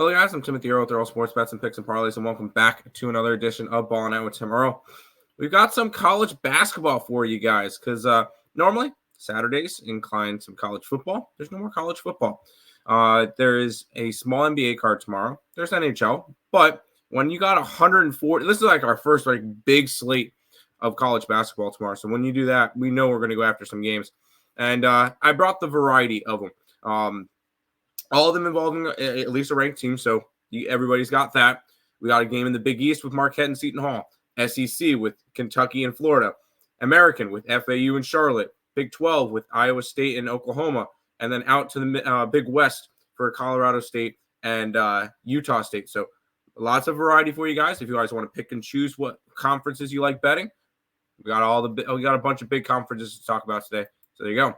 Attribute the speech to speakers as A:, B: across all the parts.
A: Hello guys, I'm Timothy Earle with Earle Sports Bets and Picks and Parlays, and welcome back to another edition of Ballin with Tim Earle. We've got some college basketball for you guys because normally Saturdays incline some college football. There's no more college football. There is a small NBA card tomorrow. There's NHL, but when you got 140, this is like our first big slate of college basketball tomorrow. So when you do that, we know we're going to go after some games, and I brought the variety of them. All of them involving at least a ranked team, so everybody's got that. We got a game in the Big East with Marquette and Seton Hall, SEC with Kentucky and Florida, American with FAU and Charlotte, Big 12 with Iowa State and Oklahoma, and then out to the Big West for Colorado State and Utah State. So lots of variety for you guys. If you guys want to pick and choose what conferences you like betting, we got a bunch of big conferences to talk about today. So there you go.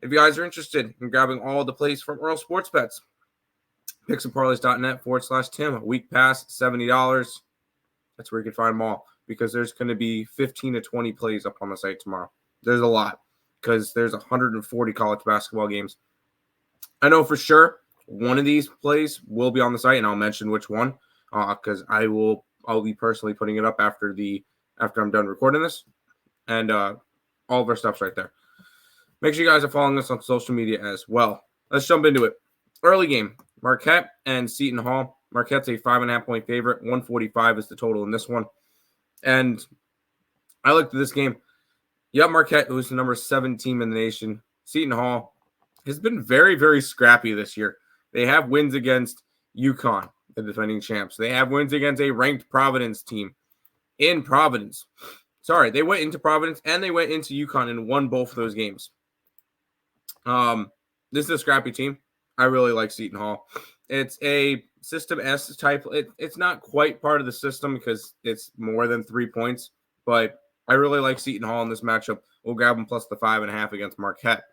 A: If you guys are interested in grabbing all the plays from Earle Sports Bets, picksandparlays.net/Tim. Week pass, $70. That's where you can find them all because there's going to be 15 to 20 plays up on the site tomorrow. There's a lot because there's 140 college basketball games. I know for sure one of these plays will be on the site, and I'll mention which one because I'll be personally putting it up after I'm done recording this, and all of our stuff's right there. Make sure you guys are following us on social media as well. Let's jump into it. Early game, Marquette and Seton Hall. Marquette's a 5.5-point favorite. 145 is the total in this one. And I looked at this game. You have Marquette, who's the number 7 team in the nation. Seton Hall has been very, very scrappy this year. They have wins against UConn, the defending champs. They have wins against a ranked Providence team in Providence. Sorry, they went into Providence and they went into UConn and won both of those games. This is a scrappy team. I really like Seton Hall. It's a System S type. It's not quite part of the system because it's more than 3 points, but I really like Seton Hall in this matchup. We'll grab them plus the 5.5 against Marquette.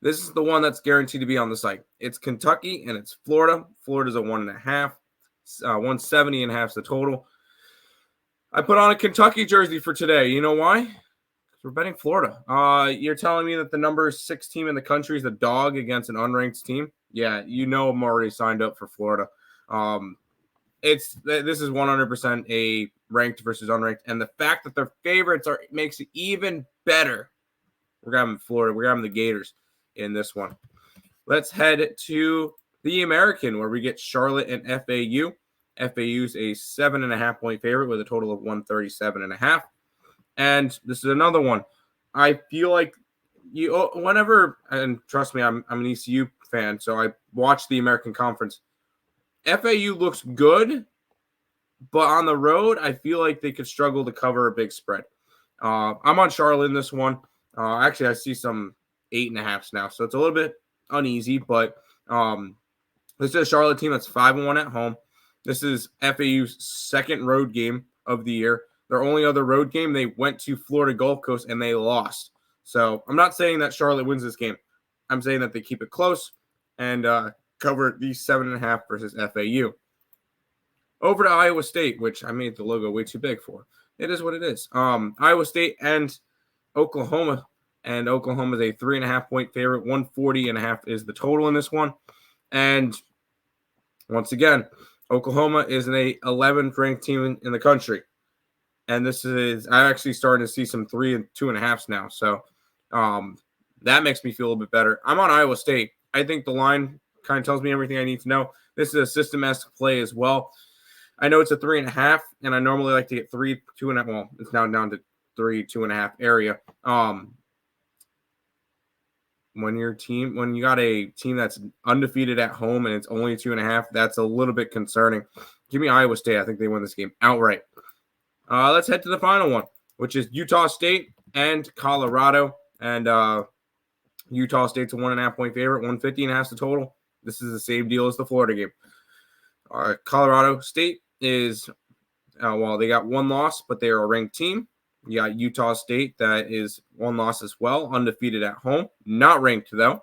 A: This is the one that's guaranteed to be on the site. It's Kentucky and it's Florida. Florida's a 1.5. 170.5 is the total. I put on a Kentucky jersey for today. You know why? We're betting Florida. You're telling me that the number 6 team in the country is a dog against an unranked team? Yeah, you know I'm already signed up for Florida. This is 100% a ranked versus unranked, and the fact that they're favorites makes it even better. We're grabbing Florida. We're grabbing the Gators in this one. Let's head to the American where we get Charlotte and FAU. FAU's a 7.5-point favorite with a total of 137.5. And this is another one. I feel like and trust me, I'm an ECU fan, so I watched the American Conference. FAU looks good, but on the road, I feel like they could struggle to cover a big spread. I'm on Charlotte in this one. Actually, I see some 8.5s now, so it's a little bit uneasy, but this is a Charlotte team that's 5-1 at home. This is FAU's second road game of the year. Their only other road game, they went to Florida Gulf Coast and they lost. So I'm not saying that Charlotte wins this game. I'm saying that they keep it close and cover the 7.5 versus FAU. Over to Iowa State, which I made the logo way too big for. It is what it is. Iowa State and Oklahoma. And Oklahoma is a 3.5-point favorite. 140.5 is the total in this one. And once again, Oklahoma is an 11th ranked team in the country. And I'm actually starting to see some 3 and 2.5s now. So that makes me feel a little bit better. I'm on Iowa State. I think the line kind of tells me everything I need to know. This is a system-esque play as well. I know it's a 3.5, and I normally like to get 3, 2.5. Well, it's now down to 3, 2.5 area. When you got a team that's undefeated at home and it's only 2.5, that's a little bit concerning. Give me Iowa State. I think they win this game outright. Let's head to the final one, which is Utah State and Colorado. And Utah State's a 1.5-point favorite. 150.5 is the total. This is the same deal as the Florida game. Colorado State is, they got one loss, but they are a ranked team. You got Utah State that is one loss as well, undefeated at home. Not ranked, though.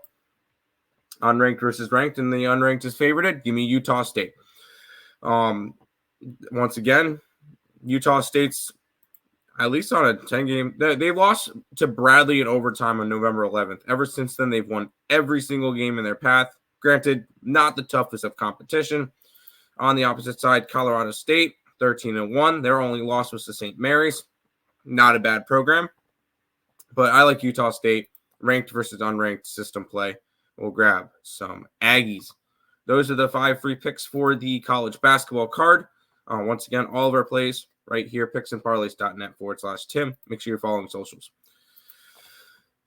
A: Unranked versus ranked, and the unranked is favorited. Give me Utah State. Once again, Utah State's at least on a 10-game. They lost to Bradley in overtime on November 11th. Ever since then, they've won every single game in their path. Granted, not the toughest of competition. On the opposite side, Colorado State, 13-1. Their only loss was to St. Mary's. Not a bad program. But I like Utah State, ranked versus unranked system play. We'll grab some Aggies. Those are the 5 free picks for the college basketball card. Once again, all of our plays right here, picksandparlays.net/Tim. Make sure you're following socials.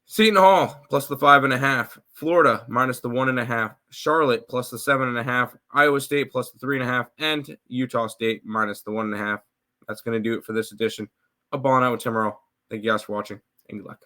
A: Seton Hall plus the 5.5. Florida minus the 1.5. Charlotte plus the 7.5. Iowa State plus the 3.5. And Utah State minus the 1.5. That's going to do it for this edition of Ballin' Out with Tim Earle. Thank you guys for watching, and good luck.